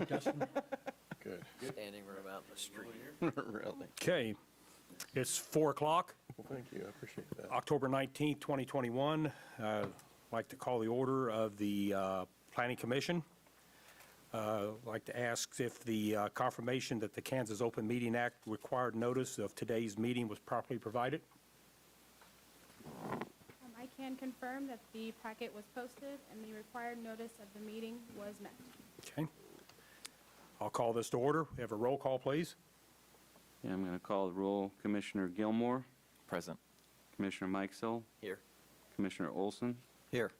Dustin? Good. Standing room out in the street. Really? Okay, it's 4 o'clock, Well, thank you. I appreciate that. October 19th, 2021. I'd like to call the order of the Planning Commission. I'd like to ask if the confirmation that the Kansas Open Meeting Act required notice of today's meeting was properly provided. I can confirm that the packet was posted and the required notice of the meeting was met. Okay. I'll call this to order. We have a roll call, please. Yeah, I'm going to call the roll. Commissioner Gilmore, Present. Commissioner Mikesell, Here. Commissioner Olson, Here.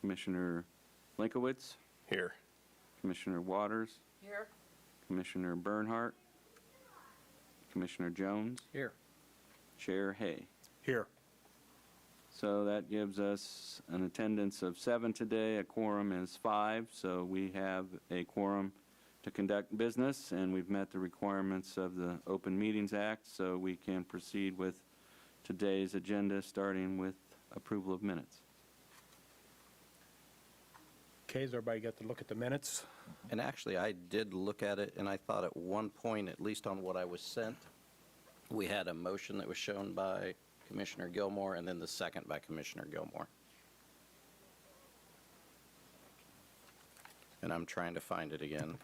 Commissioner Linkowitz, Here. Commissioner Waters, Here. Commissioner Bernhardt, Commissioner Jones, Here. Chair Hay. Here. So that gives us an attendance of 7 today. A quorum is 5, so we have a quorum to conduct business, and we've met the requirements of the Open Meetings Act, so we can proceed with today's agenda, starting with approval of minutes. Okay, has everybody got to look at the minutes? And actually, I did look at it, and I thought at one point, at least on what I was sent, we had a motion that was shown by Commissioner Gilmore, and then the second by Commissioner Gilmore. And I'm trying to find it again.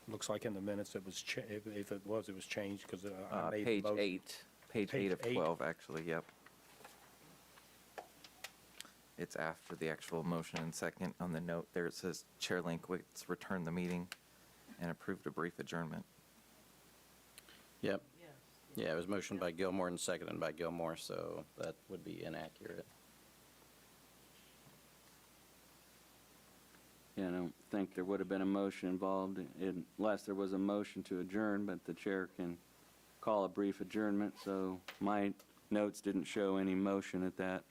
Looks like in the minutes it was, if it was, it was changed because I made the Page motion. 8. Page 8 of Page 8. 12, actually, yep. It's after the actual motion and second. On the note there, it says Chair Linkwitz returned the meeting and approved a brief adjournment. Yep. Yeah, it was motioned by Gilmore and seconded by Gilmore, so that would be inaccurate. Yeah, I don't think there would have been a motion involved unless there was a motion to adjourn, but the chair can call a brief adjournment, so my notes didn't show any motion at that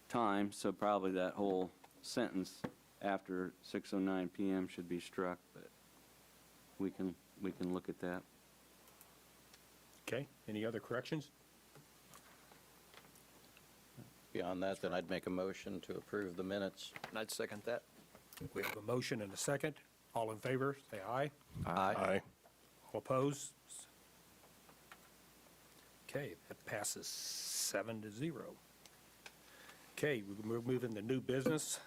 time, so probably that whole sentence after 6:09 p.m. should be struck, but we can look at that. Okay, any other corrections? Beyond that, then I'd make a motion to approve the minutes. And I'd second that. We have a motion and a second. All in favor, say aye. Aye. All opposed? Okay, that passes 7-0. Okay, we're moving to new business.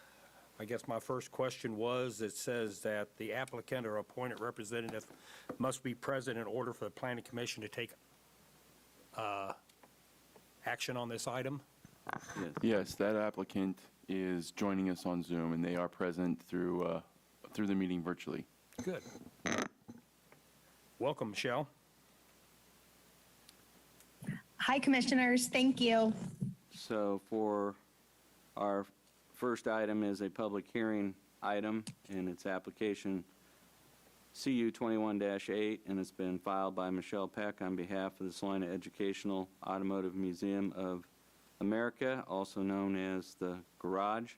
I guess my first question was, it says that the applicant or appointed representative must be present in order for the Planning Commission to take action on this item. Yes. Yes, that applicant is joining us on Zoom, and they are present through the meeting virtually. Good. Welcome, Michelle. Hi, Commissioners. Thank you. So for our first item is a public hearing item, and it's application CU 21-8, and it's been filed by Michelle Peck on behalf of the Salina Educational Automotive Museum of America, also known as the Garage,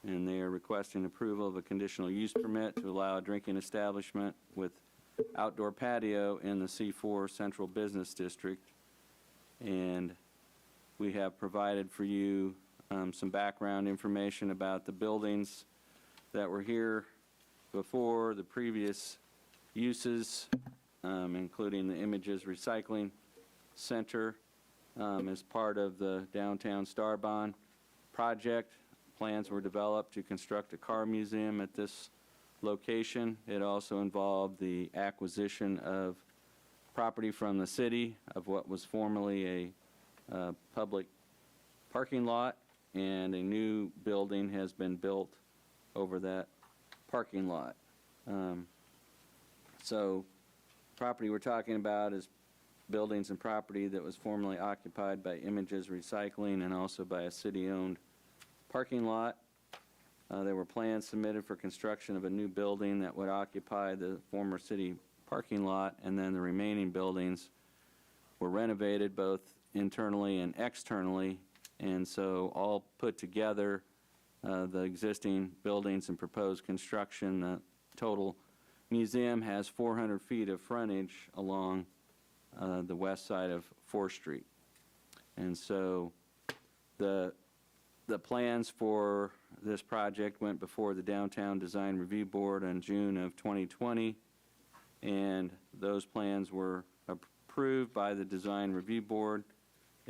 and they are requesting approval of a conditional use permit to allow a drinking establishment with outdoor patio in the C4 Central Business District. And we have provided for you some background information about the buildings that were here before, the previous uses, including the Images Recycling Center as part of the Downtown Starbond project. Plans were developed to construct a car museum at this location. It also involved the acquisition of property from the city of what was formerly a public parking lot, and a new building has been built over that parking lot. So property we're talking about is buildings and property that was formerly occupied by Images Recycling and also by a city-owned parking lot. There were plans submitted for construction of a new building that would occupy the former city parking lot, and then the remaining buildings were renovated both internally and externally. And so all put together, the existing buildings and proposed construction, the total museum has 400 feet of frontage along the west side of 4th Street. And so the plans for this project went before the Downtown Design Review Board in June of 2020, and those plans were approved by the Design Review Board.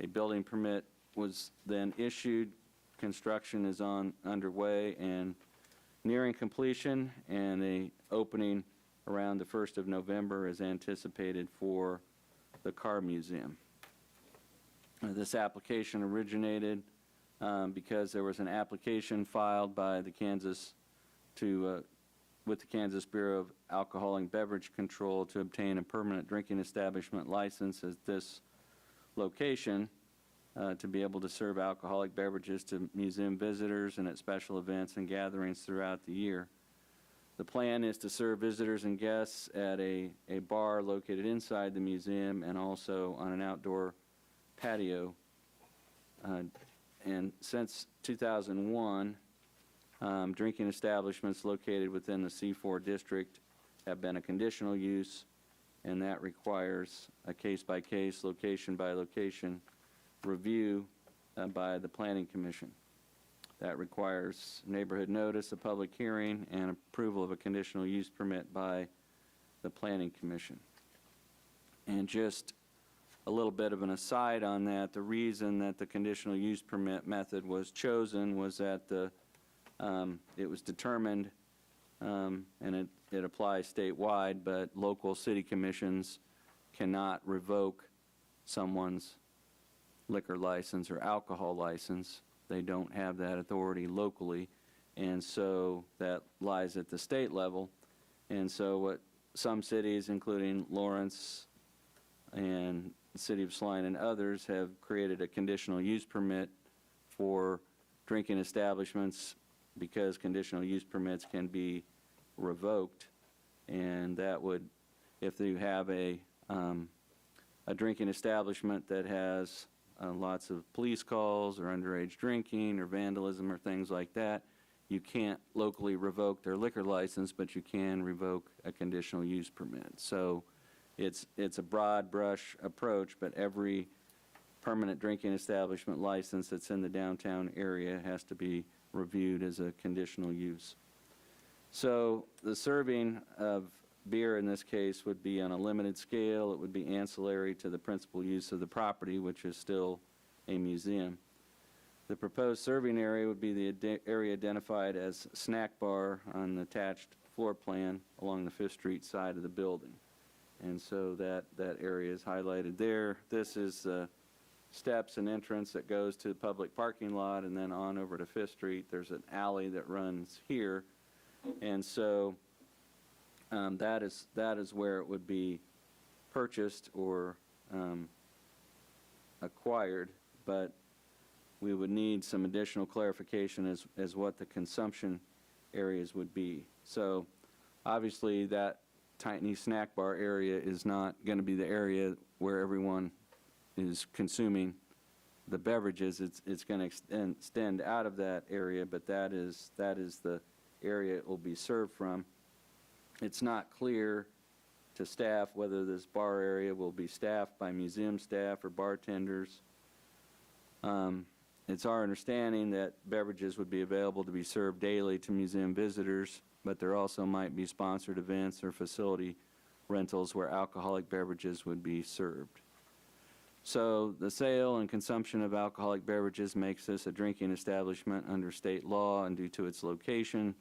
A building permit was then issued. Construction is underway and nearing completion, and a opening around the 1st of November is anticipated for the car museum. This application originated because there was an application filed by the with the Kansas Bureau of Alcohol and Beverage Control to obtain a permanent drinking establishment license at this location to be able to serve alcoholic beverages to museum visitors and at special events and gatherings throughout the year. The plan is to serve visitors and guests at a bar located inside the museum and also on an outdoor patio. And since 2001, drinking establishments located within the C4 district have been a conditional use, and that requires a case-by-case, location-by-location review by the Planning Commission. That requires neighborhood notice, a public hearing, and approval of a conditional use permit by the Planning Commission. And just a little bit of an aside on that, the reason that the conditional use permit method was chosen was that it was determined, and it applies statewide, but local city commissions cannot revoke someone's liquor license or alcohol license. They don't have that authority locally, and so that lies at the state level. And so what some cities, including Lawrence and the city of Salina and others, have created a conditional use permit for drinking establishments because conditional use permits can be revoked. And that would, if you have a drinking establishment that has lots of police calls or underage drinking or vandalism or things like that, you can't locally revoke their liquor license, but you can revoke a conditional use permit. So it's a broad brush approach, but every permanent drinking establishment license that's in the downtown area has to be reviewed as a conditional use. So the serving of beer in this case would be on a limited scale. It would be ancillary to the principal use of the property, which is still a museum. The proposed serving area would be the area identified as snack bar on the attached floor plan along the 5th Street side of the building. And so that area is highlighted there. This is the steps and entrance that goes to the public parking lot, and then on over to 5th Street. There's an alley that runs here. And so that is where it would be purchased or acquired, but we would need some additional clarification as what the consumption areas would be. So obviously that tiny snack bar area is not going to be the area where everyone is consuming the beverages. It's going to extend out of that area, but that is the area it will be served from. It's not clear to staff whether this bar area will be staffed by museum staff or bartenders. It's our understanding that beverages would be available to be served daily to museum visitors, but there also might be sponsored events or facility rentals where alcoholic beverages would be served. So the sale and consumption of alcoholic beverages makes this a drinking establishment under state law, and due to its location,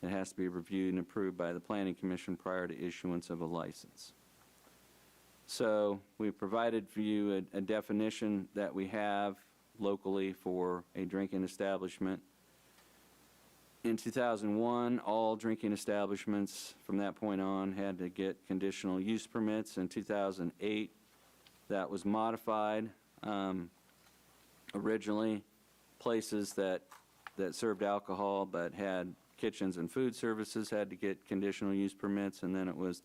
it has to be reviewed and approved by the Planning Commission prior to issuance of a license. So we provided for you a definition that we have locally for a drinking establishment. In 2001, all drinking establishments from that point on had to get conditional use permits. In 2008, that was modified. Originally, places that served alcohol but had kitchens and food services had to get conditional use permits, and then it was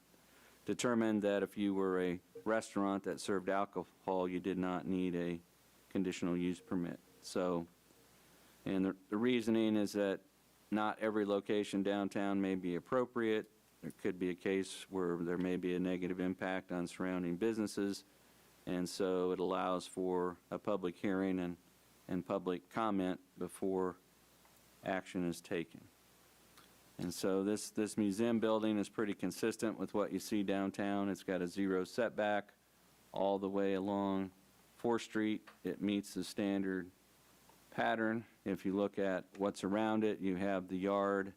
determined that if you were a restaurant that served alcohol, you did not need a conditional use permit. So, and the reasoning is that not every location downtown may be appropriate. There could be a case where there may be a negative impact on surrounding businesses, and so it allows for a public hearing and public comment before action is taken. And so this museum building is pretty consistent with what you see downtown. It's got a 0 setback all the way along 4th Street. It meets the standard pattern. If you look at what's around it, you have the yard,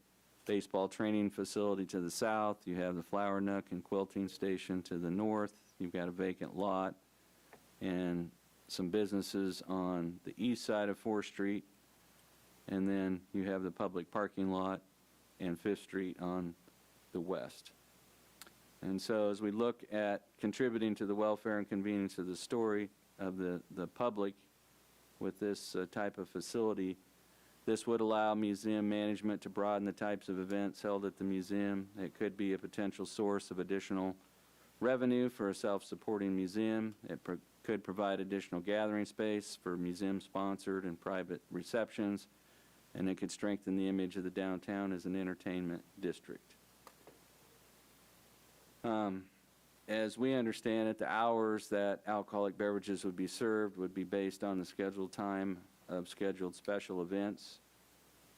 baseball training facility to the south. You have the Flower Nook and Quilting Station to the north. You've got a vacant lot and some businesses on the east side of 4th Street. And then you have the public parking lot and 5th Street on the west. And so as we look at contributing to the welfare and convenience of the story of the public with this type of facility, this would allow museum management to broaden the types of events held at the museum. It could be a potential source of additional revenue for a self-supporting museum. It could provide additional gathering space for museum-sponsored and private receptions, and it could strengthen the image of the downtown as an entertainment district. As we understand it, the hours that alcoholic beverages would be served would be based on the scheduled time of scheduled special events.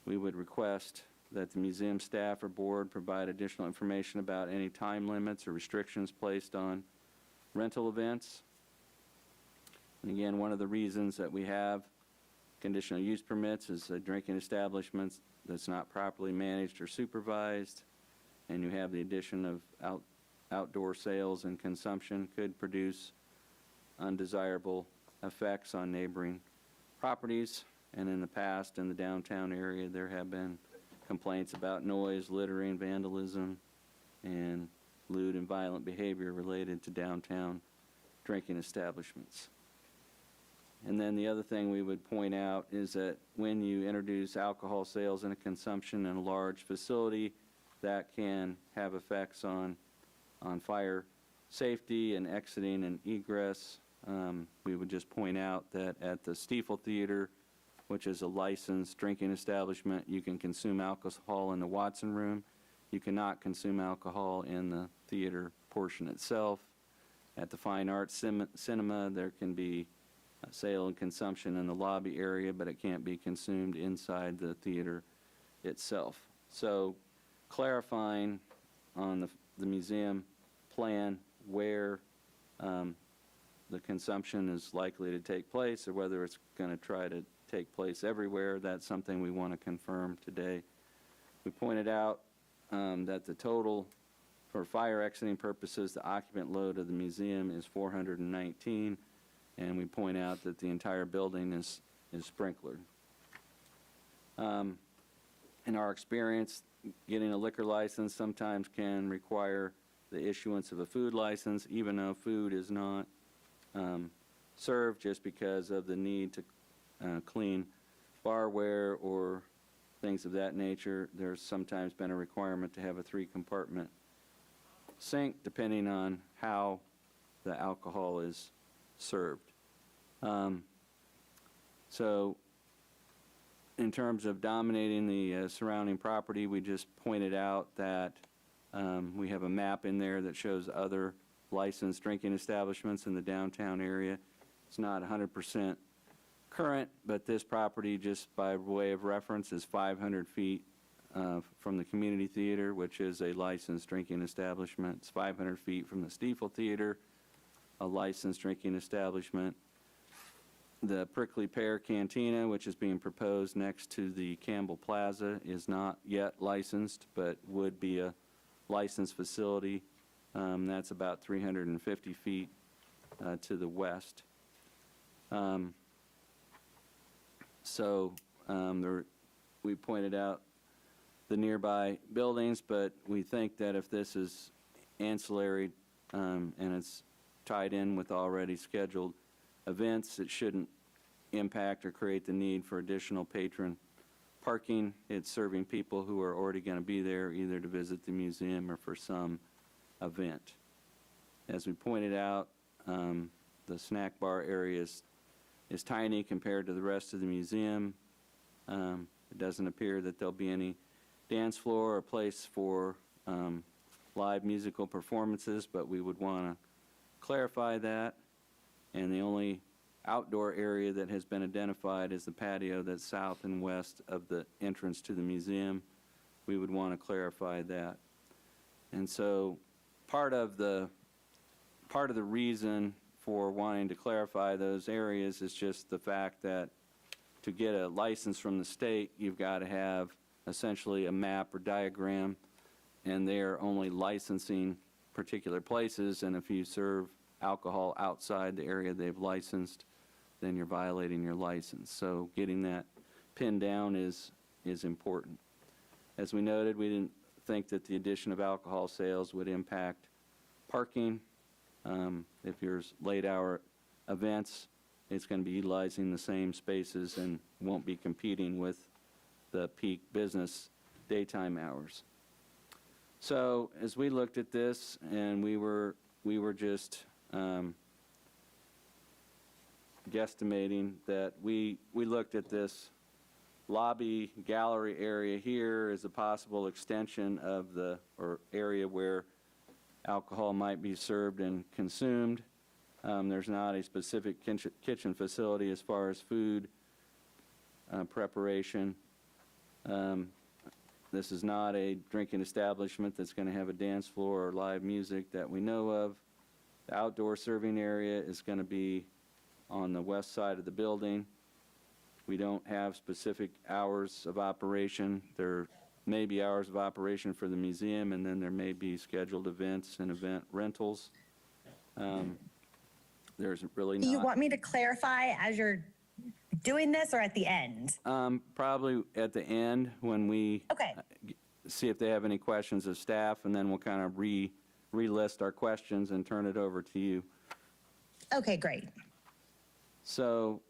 We would request that the museum staff or board provide additional information about any time limits or restrictions placed on rental events. And again, one of the reasons that we have conditional use permits is a drinking establishment that's not properly managed or supervised, and you have the addition of outdoor sales and consumption could produce undesirable effects on neighboring properties. And in the past, in the downtown area, there have been complaints about noise, littering, vandalism, and lewd and violent behavior related to downtown drinking establishments. And then the other thing we would point out is that when you introduce alcohol sales and consumption in a large facility, that can have effects on fire safety and exiting and egress. We would just point out that at the Stiefel Theater, which is a licensed drinking establishment, you can consume alcohol in the Watson Room. You cannot consume alcohol in the theater portion itself. At the Fine Arts Cinema, there can be sale and consumption in the lobby area, but it can't be consumed inside the theater itself. So clarifying on the museum plan where the consumption is likely to take place or whether it's going to try to take place everywhere, that's something we want to confirm today. We pointed out that the total for fire exiting purposes, the occupant load of the museum is 419, and we point out that the entire building is sprinklered. In our experience, getting a liquor license sometimes can require the issuance of a food license, even though food is not served, just because of the need to clean barware or things of that nature. There's sometimes been a requirement to have a 3-compartment sink, depending on how the alcohol is served. So in terms of dominating the surrounding property, we just pointed out that we have a map in there that shows other licensed drinking establishments in the downtown area. It's not 100% current, but this property, just by way of reference, is 500 feet from the community theater, which is a licensed drinking establishment. It's 500 feet from the Stiefel Theater, a licensed drinking establishment. The Prickly Pear Cantina, which is being proposed next to the Campbell Plaza, is not yet licensed, but would be a licensed facility. That's about 350 feet to the west. We pointed out the nearby buildings, but we think that if this is ancillary and it's tied in with already scheduled events, it shouldn't impact or create the need for additional patron parking. It's serving people who are already going to be there, either to visit the museum or for some event. As we pointed out, the snack bar area is tiny compared to the rest of the museum. It doesn't appear that there'll be any dance floor or place for live musical performances, but we would want to clarify that. And the only outdoor area that has been identified is the patio that's south and west of the entrance to the museum. We would want to clarify that. And so part of the reason for wanting to clarify those areas is just the fact that to get a license from the state, you've got to have essentially a map or diagram, and they're only licensing particular places, and if you serve alcohol outside the area they've licensed, then you're violating your license. So getting that pinned down is important. As we noted, we didn't think that the addition of alcohol sales would impact parking. If there's late-hour events, it's going to be utilizing the same spaces and won't be competing with the peak business daytime hours. So as we looked at this, and we were just guesstimating that we looked at this lobby gallery area here as a possible extension of the area where alcohol might be served and consumed. There's not a specific kitchen facility as far as food preparation. This is not a drinking establishment that's going to have a dance floor or live music that we know of. The outdoor serving area is going to be on the west side of the building. We don't have specific hours of operation. There may be hours of operation for the museum, and then there may be scheduled events and event rentals. There's really not. Do you want me to clarify as you're doing this or at the end? Probably at the end when we Okay. see if they have any questions of staff, and then we'll kind of relist our questions and turn it over to you. Okay, great. So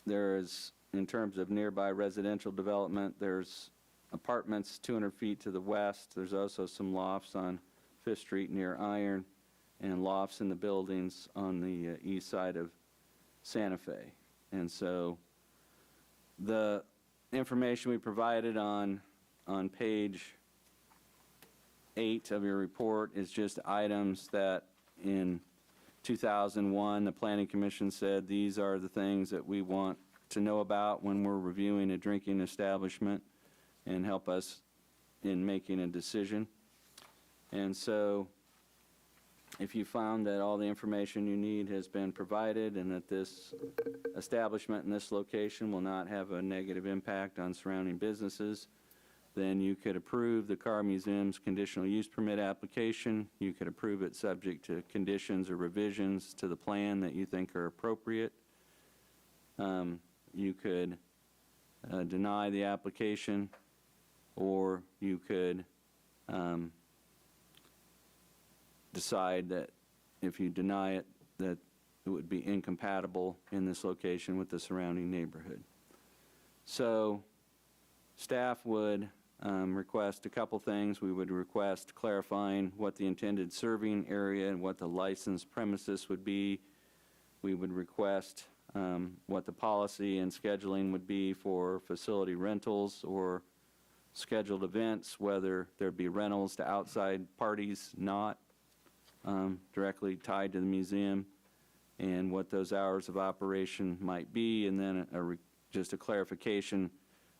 there's, in terms of nearby residential development, there's apartments 200 feet to the west. There's also some lofts on 5th Street near Iron, and lofts in the buildings on the east side of Santa Fe. And so the information we provided on page 8 of your report is just items that in 2001, the Planning Commission said these are the things that we want to know about when we're reviewing a drinking establishment and help us in making a decision. And so if you found that all the information you need has been provided and that this establishment in this location will not have a negative impact on surrounding businesses, then you could approve the Car Museum's conditional use permit application. You could approve it subject to conditions or revisions to the plan that you think are appropriate. You could deny the application, or you could decide that if you deny it, that it would be incompatible in this location with the surrounding neighborhood. So staff would request a couple things. We would request clarifying what the intended serving area and what the licensed premises would be. We would request what the policy and scheduling would be for facility rentals or scheduled events, whether there'd be rentals to outside parties not directly tied to the museum, and what those hours of operation might be, and then just a clarification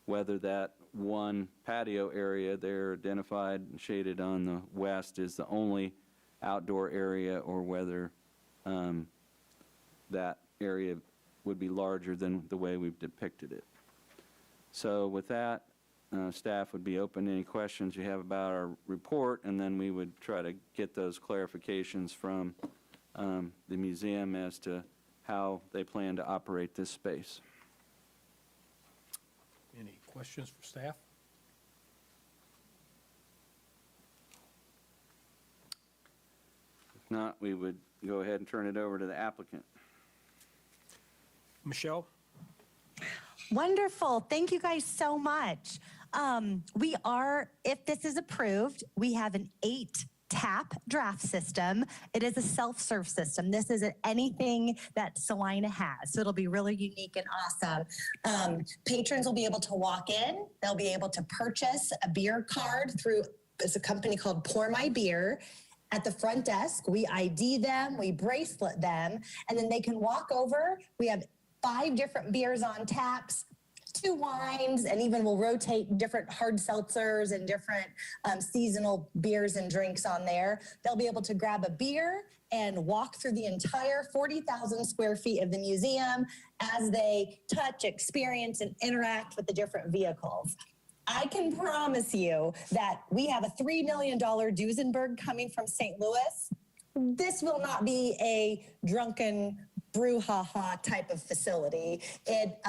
whether that one patio area there identified and shaded on the west is the only outdoor area, or whether that area would be larger than the way we've depicted it. So with that, staff would be open to any questions you have about our report, and then we would try to get those clarifications from the museum as to how they plan to operate this space. Any questions for staff? If not, we would go ahead and turn it over to the applicant. Michelle? Wonderful. Thank you guys so much. If this is approved, we have an tap draft system. It is a self-serve system. This isn't anything that Salina has, so it'll be really unique and awesome. Patrons will be able to walk in. They'll be able to purchase a beer card through it's a company called Pour My Beer. At the front desk, we ID them, we bracelet them, and then they can walk over. We have 5 different beers on taps, 2 wines, and even we'll rotate different hard seltzers and different seasonal beers and drinks on there. They'll be able to grab a beer and walk through the entire 40,000 square feet of the museum as they touch, experience, and interact with the different vehicles. I can promise you that we have a $3 million Duesenberg coming from St. Louis. This will not be a drunken brouhaha type of facility. It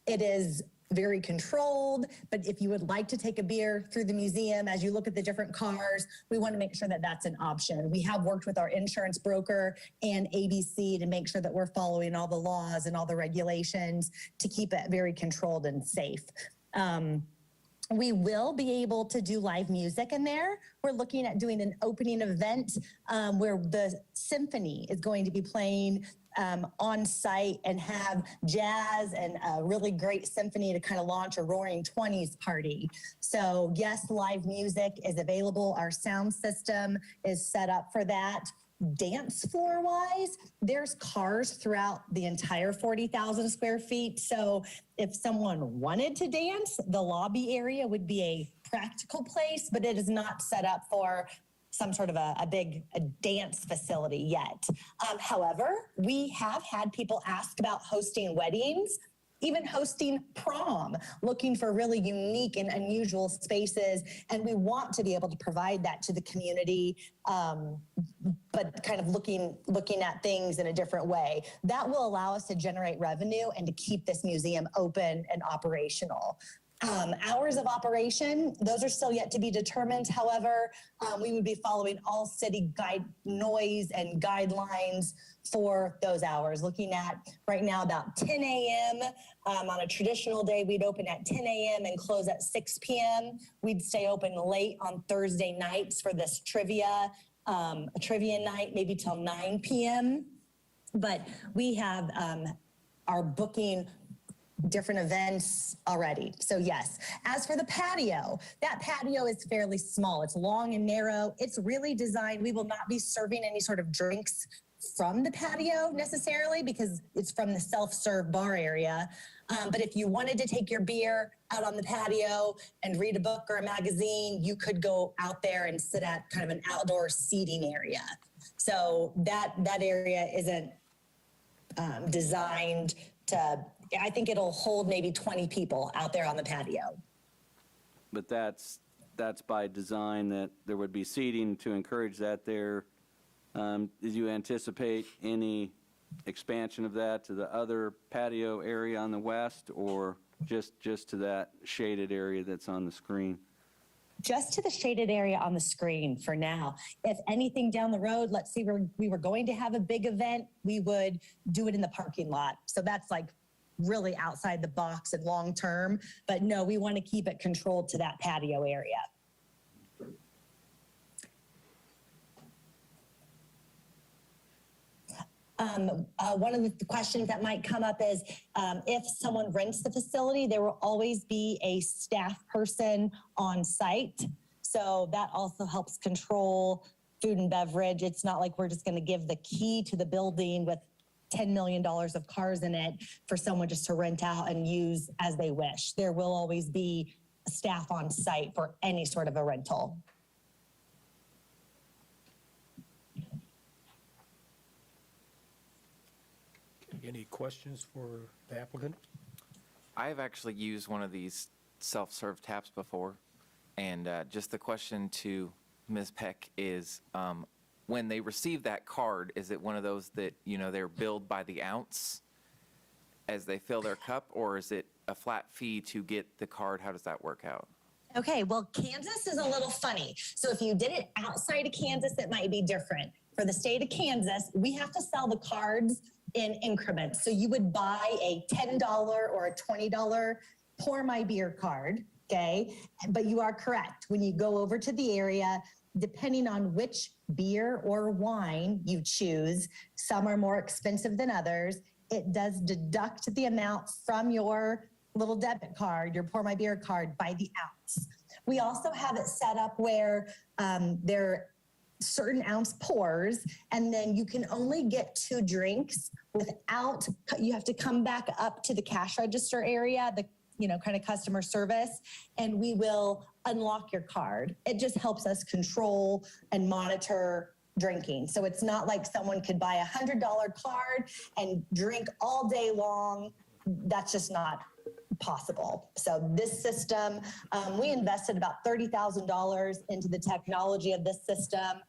is very controlled, but if you would like to take a beer through the museum as you look at the different cars, we want to make sure that that's an option. We have worked with our insurance broker and ABC to make sure that we're following all the laws and all the regulations to keep it very controlled and safe. We will be able to do live music in there. We're looking at doing an opening event where the symphony is going to be playing on site and have jazz and a really great symphony to kind of launch a Roaring 20s party. So yes, live music is available. Our sound system is set up for that. Dance floor wise, there's cars throughout the entire 40,000 square feet. So if someone wanted to dance, the lobby area would be a practical place, but it is not set up for some sort of a big dance facility yet. However, we have had people ask about hosting weddings, even hosting prom, looking for really unique and unusual spaces. And we want to be able to provide that to the community, but kind of looking at things in a different way. That will allow us to generate revenue and to keep this museum open and operational. Hours of operation, those are still yet to be determined. However, we would be following all city noise and guidelines for those hours. Looking at right now about 10 a.m. On a traditional day, we'd open at 10 a.m. and close at 6 p.m. We'd stay open late on Thursday nights for this trivia night, maybe till 9 p.m. But we have our booking different events already. So yes, as for the patio, that patio is fairly small. It's long and narrow. It's really designed. We will not be serving any sort of drinks from the patio necessarily because it's from the self-serve bar area. But if you wanted to take your beer out on the patio and read a book or a magazine, you could go out there and sit at kind of an outdoor seating area. So that area isn't designed to, I think it'll hold maybe 20 people out there on the patio. But that's by design, that there would be seating to encourage that there. Did you anticipate any expansion of that to the other patio area on the west, or just to that shaded area that's on the screen? Just to the shaded area on the screen for now. If anything down the road, let's say we were going to have a big event, we would do it in the parking lot. So that's like really outside the box and long term. But no, we want to keep it controlled to that patio area. One of the questions that might come up is if someone rents the facility, there will always be a staff person on site. So that also helps control food and beverage. It's not like we're just going to give the key to the building with $10 million of cars in it for someone just to rent out and use as they wish. There will always be staff on site for any sort of a rental. Any questions for the applicant? I have actually used one of these self-serve taps before, and just the question to Ms. Peck is, when they receive that card, is it one of those that, you know, they're billed by the ounce as they fill their cup, or is it a flat fee to get the card? How does that work out? Okay, well, Kansas is a little funny. So if you did it outside of Kansas, it might be different. For the state of Kansas, we have to sell the cards in increments. So you would buy a $10 or a $20 Pour My Beer card. Okay, but you are correct. When you go over to the area, depending on which beer or wine you choose, some are more expensive than others. It does deduct the amount from your little debit card, your Pour My Beer card, by the ounce. We also have it set up where there are certain ounce pours, and then you can only get 2 drinks without, you have to come back up to the cash register area, the kind of customer service, and we will unlock your card. It just helps us control and monitor drinking. So it's not like someone could buy $100 card and drink all day long. That's just not possible. So this system, we invested about $30,000 into the technology of this system.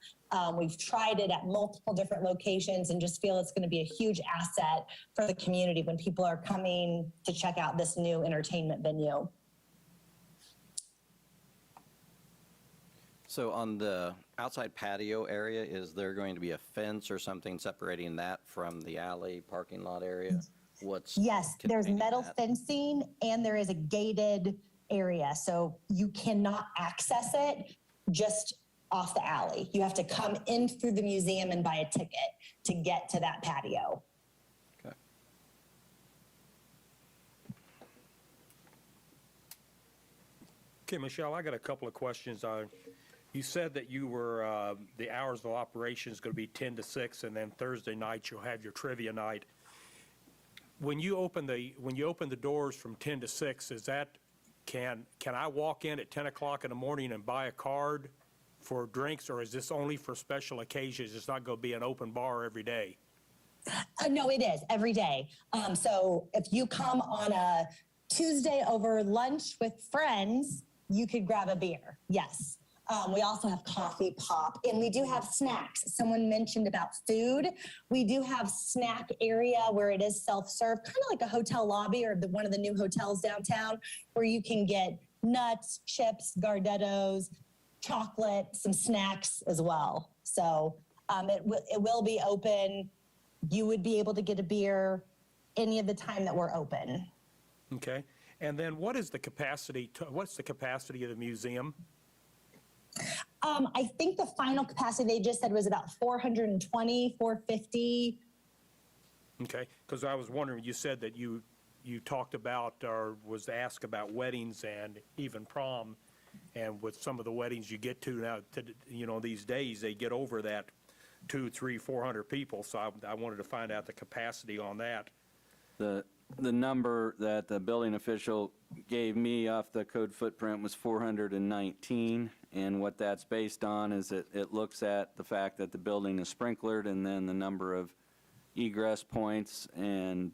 We've tried it at multiple different locations and just feel it's going to be a huge asset for the community when people are coming to check out this new entertainment venue. So on the outside patio area, is there going to be a fence or something separating that from the alley parking lot area? Yes, there's containing metal that? fencing and there is a gated area. So you cannot access it just off the alley. You have to come in through the museum and buy a ticket to get to that patio. Okay. Okay, Michelle, I got a couple of questions. You said that you were, the hours of operation is going to be 10 to 6, and then Thursday night you'll have your trivia night. When you open the doors from 10 to 6, is that, can I walk in at 10 o'clock in the morning and buy a card for drinks, or is this only for special occasions? It's not going to be an open bar every day? No, it is every day. So if you come on a Tuesday over lunch with friends, you could grab a beer. Yes. We also have coffee pop, and we do have snacks. Someone mentioned about food. We do have snack area where it is self-serve, kind of like a hotel lobby or one of the new hotels downtown, where you can get nuts, chips, Gardettos, chocolate, some snacks as well. So it will be open. You would be able to get a beer any of the time that we're open. Okay. And then what's the capacity of the museum? I think the final capacity they just said was about 420, 450. Okay, because I was wondering, you said that you talked about, or was asked about weddings and even prom, and with some of the weddings you get to now, these days, they get over that 200, 300, 400 people, so I wanted to find out the capacity on that. The number that the building official gave me off the code footprint was 419, and what that's based on is it looks at the fact that the building is sprinklered and then the number of egress points, and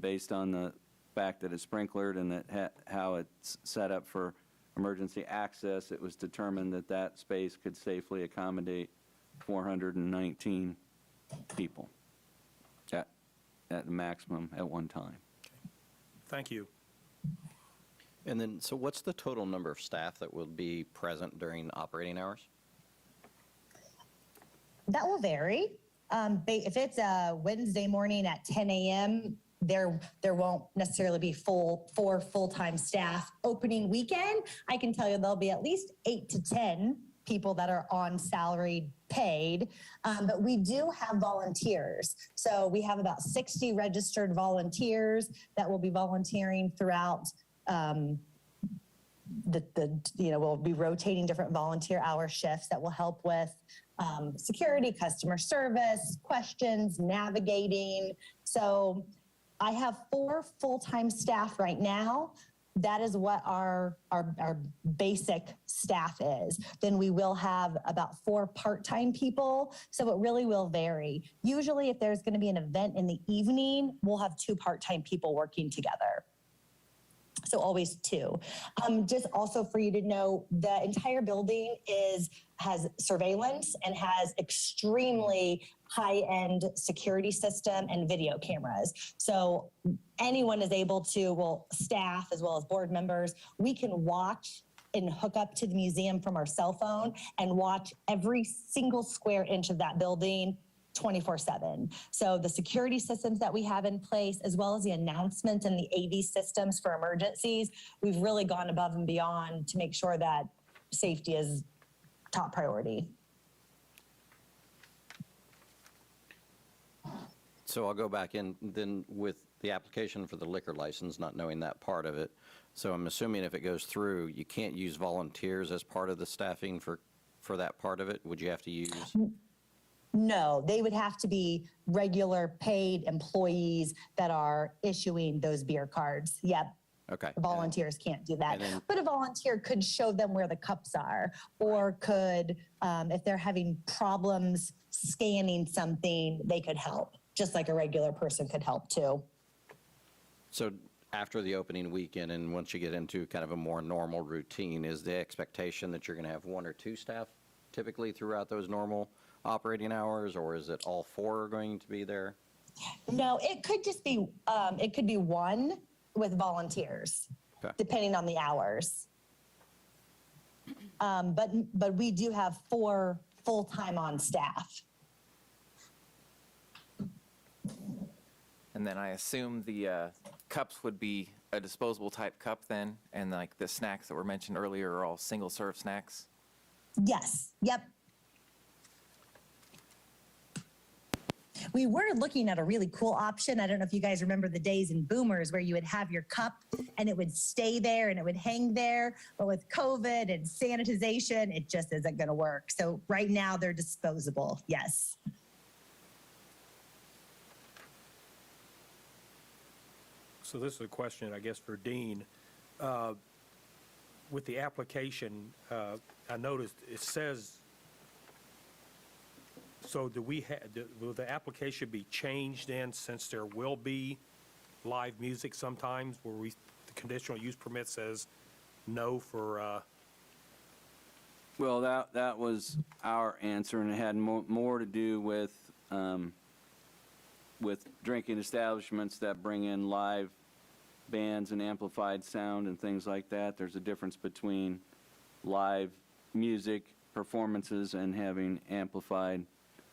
based on the fact that it's sprinklered and that how it's set up for emergency access, it was determined that that space could safely accommodate 419 people at the maximum at one time. Thank you. And then, so what's the total number of staff that will be present during operating hours? That will vary. If it's a Wednesday morning at 10 a.m., there won't necessarily be four full-time staff. Opening weekend, I can tell you there'll be at least 8 to 10 people that are on salary paid, but we do have volunteers. So we have about 60 registered volunteers that will be volunteering throughout we'll be rotating different volunteer hour shifts that will help with security, customer service, questions, navigating. So I have 4 full-time staff right now. That is what our basic staff is. Then we will have about 4 part-time people. So it really will vary. Usually if there's going to be an event in the evening, we'll have 2 part-time people working together. So always 2. Just also for you to know, the entire building has surveillance and has extremely high-end security system and video cameras. So anyone is able to, staff as well as board members, we can watch and hook up to the museum from our cell phone and watch every single square inch of that building 24/7. So the security systems that we have in place, as well as the announcements and the AV systems for emergencies, we've really gone above and beyond to make sure that safety is top priority. So I'll go back in then with the application for the liquor license, not knowing that part of it. So I'm assuming if it goes through, you can't use volunteers as part of the staffing for that part of it? Would you have to use? No, they would have to be regular paid employees that are issuing those beer cards. Yep. Okay. Volunteers can't do that. And then- But a volunteer could show them where the cups are, or could, if they're having problems scanning something, they could help, just like a regular person could help too. So after the opening weekend and once you get into kind of a more normal routine, is the expectation that you're going to have one or two staff typically throughout those normal operating hours, or is it all four are going to be there? No, it could just be, it could be one with volunteers, Okay. depending on the hours. But we do have 4 full-time on staff. And then I assume the cups would be a disposable type cup then, and like the snacks that were mentioned earlier are all single-serve snacks? Yes, yep. We were looking at a really cool option. I don't know if you guys remember the days in Boomers where you would have your cup and it would stay there and it would hang there. But with COVID and sanitization, it just isn't going to work. So right now they're disposable. Yes. So this is a question, I guess, for Dean. With the application, I noticed it says, so do we have, will the application be changed then, since there will be live music sometimes where the conditional use permit says no for, Well, that was our answer, and it had more to do with drinking establishments that bring in live bands and amplified sound and things like that. There's a difference between live music performances and having amplified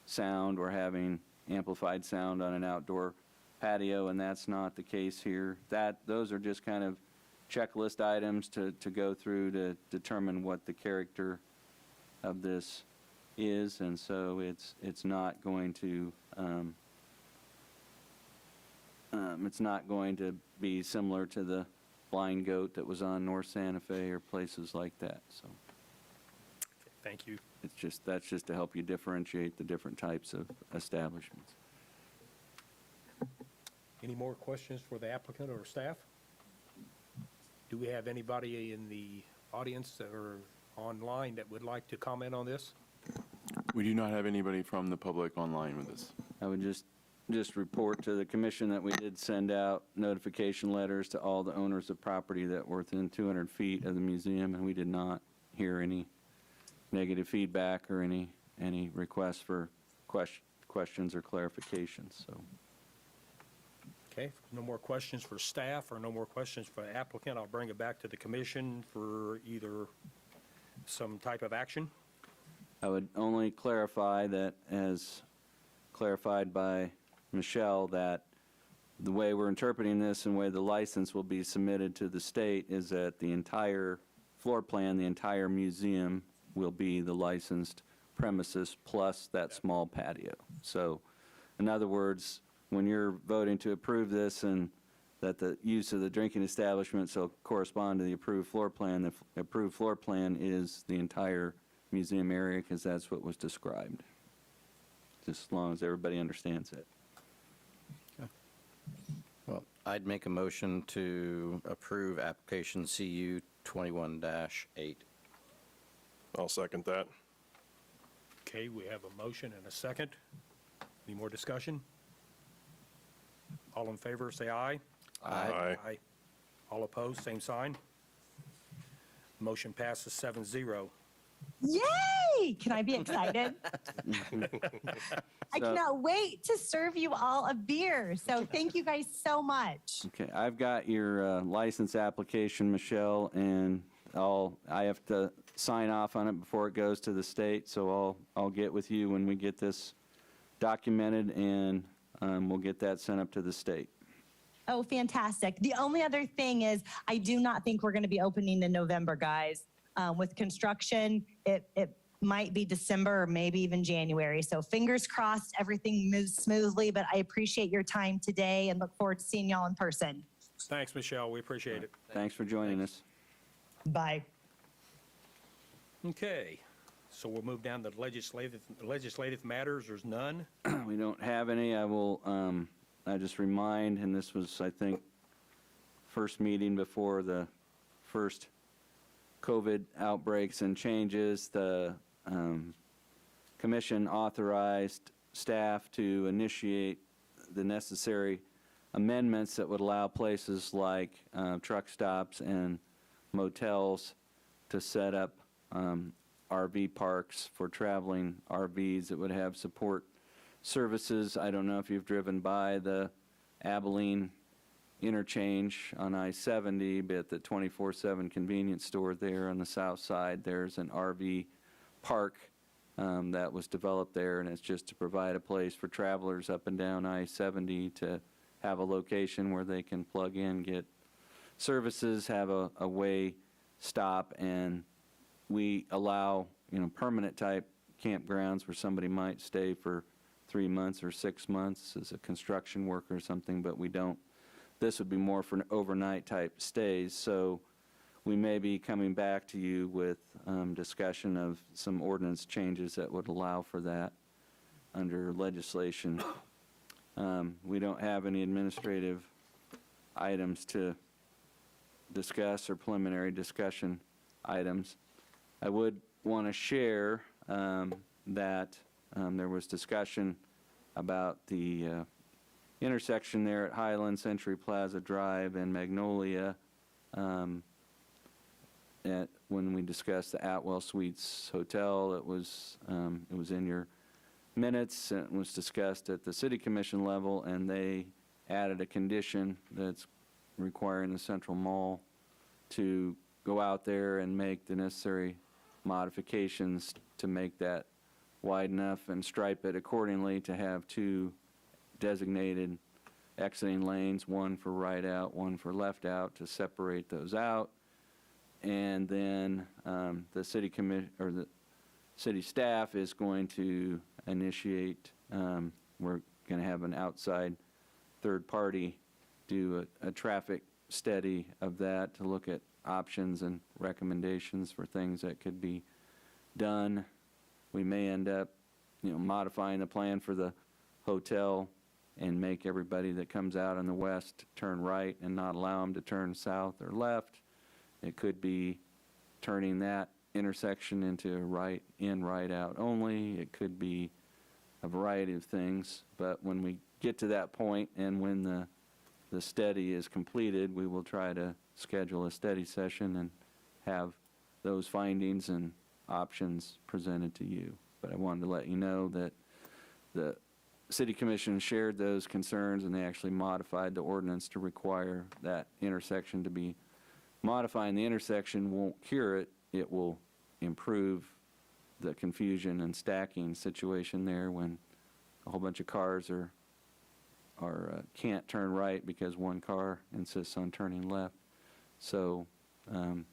sound, or having amplified sound on an outdoor patio, and that's not the case here. Those are just kind of checklist items to go through to determine what the character of this is, and so it's not going to be similar to the Blind Goat that was on North Santa Fe or places like that. So thank you. that's just to help you differentiate the different types of establishments. Any more questions for the applicant or staff? Do we have anybody in the audience or online that would like to comment on this? We do not have anybody from the public online with us. I would just report to the commission that we did send out notification letters to all the owners of property that were within 200 feet of the museum, and we did not hear any negative feedback or any requests for questions or clarifications, so. Okay, if no more questions for staff or no more questions for the applicant, I'll bring it back to the commission for either some type of action. I would only clarify that, as clarified by Michelle, that the way we're interpreting this and the way the license will be submitted to the state is that the entire floor plan, the entire museum will be the licensed premises plus that small patio. So, in other words, when you're voting to approve this and that the use of the drinking establishments will correspond to the approved floor plan, the approved floor plan is the entire museum area, because that's what was described. Just as long as everybody understands it. Well, I'd make a motion to approve application CU 21-8. I'll second that. Okay, we have a motion and a second. Any more discussion? All in favor, say aye. Aye. Aye. All opposed, same sign. Motion passes 7-0. Yay! Can I be excited? I cannot wait to serve you all a beer. So thank you guys so much. Okay, I've got your license application, Michelle, and I have to sign off on it before it goes to the state, so I'll get with you when we get this documented, and we'll get that sent up to the state. Oh, fantastic. The only other thing is, I do not think we're going to be opening in November, guys. With construction, it might be December or maybe even January. So fingers crossed, everything moves smoothly, but I appreciate your time today and look forward to seeing y'all in person. Thanks, Michelle, we appreciate it. Thanks for joining us. Bye. Okay, so we'll move down to legislative matters. There's none. We don't have any. I just remind, and this was, I think, first meeting before the first COVID outbreaks and changes, the commission authorized staff to initiate the necessary amendments that would allow places like truck stops and motels to set up RV parks for traveling RVs that would have support services. I don't know if you've driven by the Abilene interchange on I-70, but at the 24/7 convenience store there on the south side, there's an RV park that was developed there, and it's just to provide a place for travelers up and down I-70 to have a location where they can plug in, get services, have a way stop, and we allow, permanent type campgrounds where somebody might stay for 3 months or 6 months as a construction worker or something, but we don't. This would be more for overnight type stays, so we may be coming back to you with discussion of some ordinance changes that would allow for that under legislation. We don't have any administrative items to discuss or preliminary discussion items. I would want to share that there was discussion about the intersection there at Highland, Century Plaza Drive, and Magnolia when we discussed the Atwell Suites Hotel. It was in your minutes, and it was discussed at the City Commission level, and they added a condition that's requiring the Central Mall to go out there and make the necessary modifications to make that wide enough and stripe it accordingly to have 2 designated exiting lanes, one for right out, one for left out, to separate those out. And then the city city staff is going to initiate, we're going to have an outside third party do a traffic study of that to look at options and recommendations for things that could be done. We may end up, modifying the plan for the hotel and make everybody that comes out on the west turn right and not allow them to turn south or left. It could be turning that intersection into right in, right out only. It could be a variety of things. But when we get to that point and when the study is completed, we will try to schedule a study session and have those findings and options presented to you. But I wanted to let you know that the City Commission shared those concerns, and they actually modified the ordinance to require that intersection to be. Modifying the intersection won't cure it. It will improve the confusion and stacking situation there when a whole bunch of cars can't turn right because one car insists on turning left. So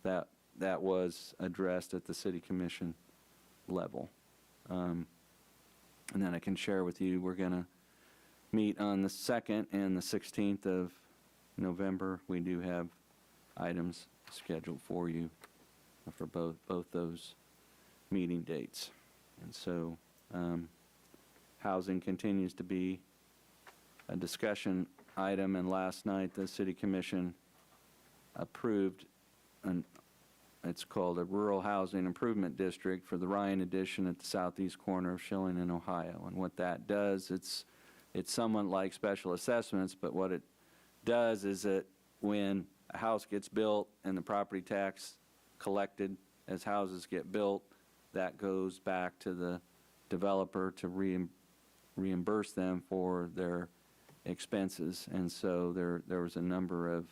that was addressed at the City Commission level. And then I can share with you, we're going to meet on the 2nd and the 16th of November. We do have items scheduled for you for both those meeting dates. And so housing continues to be a discussion item, and last night the City Commission approved it's called a Rural Housing Improvement District for the Ryan Addition at the southeast corner of Shillington, Ohio. And what that does, it's somewhat like special assessments, but what it does is that when a house gets built and the property tax collected as houses get built, that goes back to the developer to reimburse them for their expenses. And so there was a number of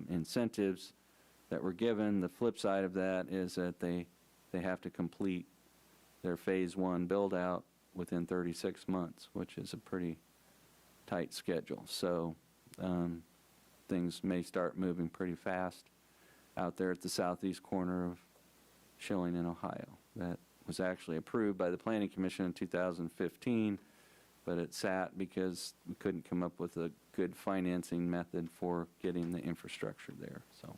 incentives that were given. The flip side of that is that they have to complete their phase 1 build out within 36 months, which is a pretty tight schedule. So things may start moving pretty fast out there at the southeast corner of Shillington, Ohio. That was actually approved by the Planning Commission in 2015, but it sat because we couldn't come up with a good financing method for getting the infrastructure there. So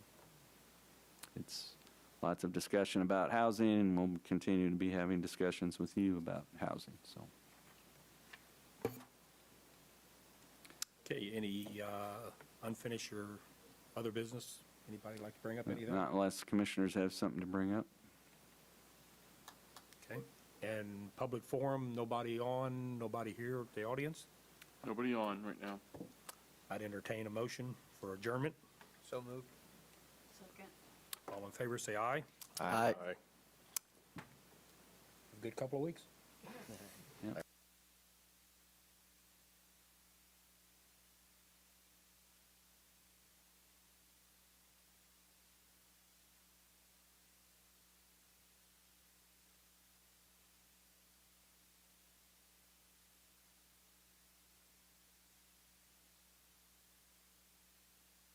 it's lots of discussion about housing, and we'll continue to be having discussions with you about housing, so. Okay, any unfinished or other business? Anybody like to bring up anything? Not unless commissioners have something to bring up. Okay, and public forum, nobody on, nobody here at the audience? Nobody on right now. I'd entertain a motion for adjournment. So moved. Second. All in favor, say aye. Aye. A good couple of weeks.